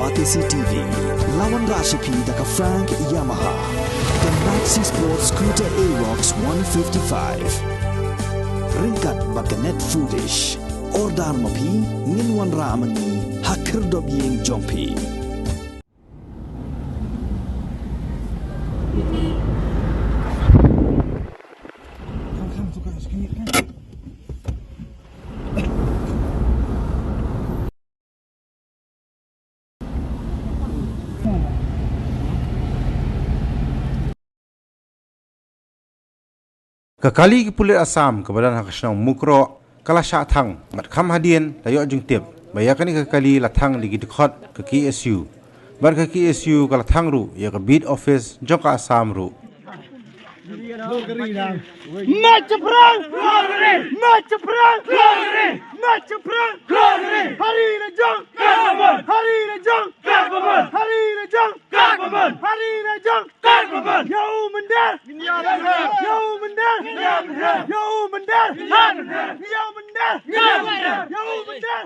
Batisi TV, lawan Rashipi daka Frank Yamaha, the Maxi Sports Scooter Aerox 155. Ringkat baganet foodish, ordar mapi, ninwan ramani, hakir dobyeng jompi. Kekali Pulit Assam kebadan hakasnau mukro kala syatang mat kham hadien layo jing tip bayakani kekali latang ligi dekhot ke KSU bar ke KSU kala thang ru ya ke bid office joka Assam ru Match perang glory match perang glory match perang glory hari rajang government hari rajang government hari rajang government hari rajang government yo mendar yo mendar yo mendar yo mendar yo mendar